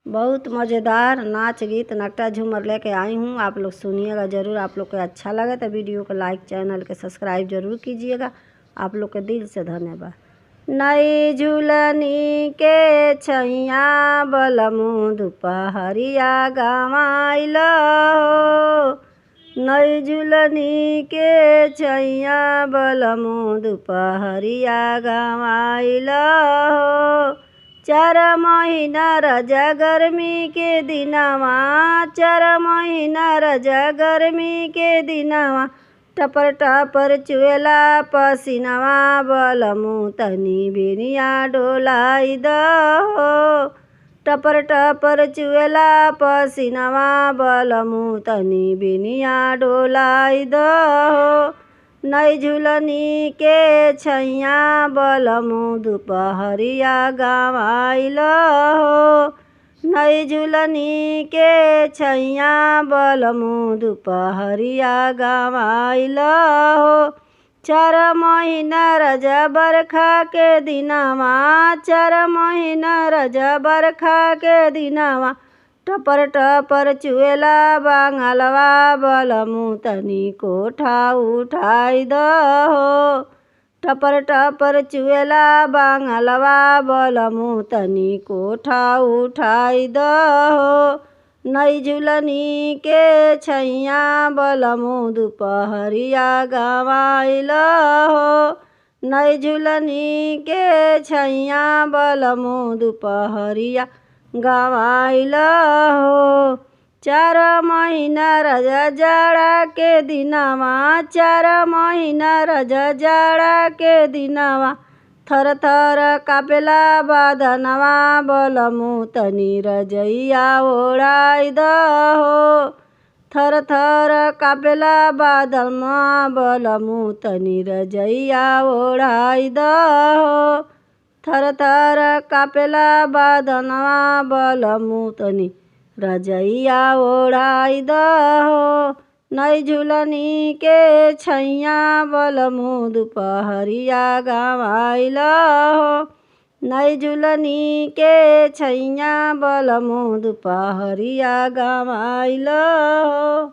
बहुत मज़ेदार नाच गीत नकटा झूमर लेके आई हूँ। आप लोग सुनिएगा ज़रूर। आप लोग को अच्छा लगे तो वीडियो को लाइक, चैनल के सब्सक्राइब जरूर कीजिएगा। आप लोग के दिल से धन्यवाद। नई झूलनी के छैया बलमु दुपहरिया गवाइल हो। नई झूलनी के छैया बलमु दुपहरिया गवाइल हो। 4 महीना रजा गर्मी के दिनवा, 4 महीना रजा गर्मी के दिनवा, टपर टपर चुएला पसीनवा बलमु तनी बेनिया डोलाई दहो। टपर टपर चुएला पसीनवा बलमु तनी बेनिया डोलाई दहो। नई झूलनी के छैया बलमु दुपहरिया गवाइल हो। नई झूलनी के छैया बलमु दुपहरिया गवाइल हो। 4 महीना रजा बरखा के दिनवा, 4 महीना रजा बरखा के दिनवा, टपर टपर चुएला बांगलवा बलमु तनी कोठा उठाई दहो। टपर टपर चुएला बांगलवा बलमु तनी कोठा उठाई दहो। नई झूलनी के छैया बलमु दुपहरिया गवाइल हो। नई झूलनी के छैया बलमु दुपहरिया गवाइल हो। 4 महीना रजा जाड़ा के दिनवा, 4 महीना रजा जाड़ा के दिनवा, थर थर कापेला बदनवा बलमु तनी रजइया ओढ़ाई दहो। थर थर कापेला बदनवा बलमु तनी रजइया ओढ़ाई दहो। थर थर कापेला बदनवा बलमु तनी रजइया ओढ़ाई दहो। नई झूलनी के छैया बलमु दुपहरिया गवाइल हो। नई झूलनी के छैया बलमु दुपहरिया गवाइल हो।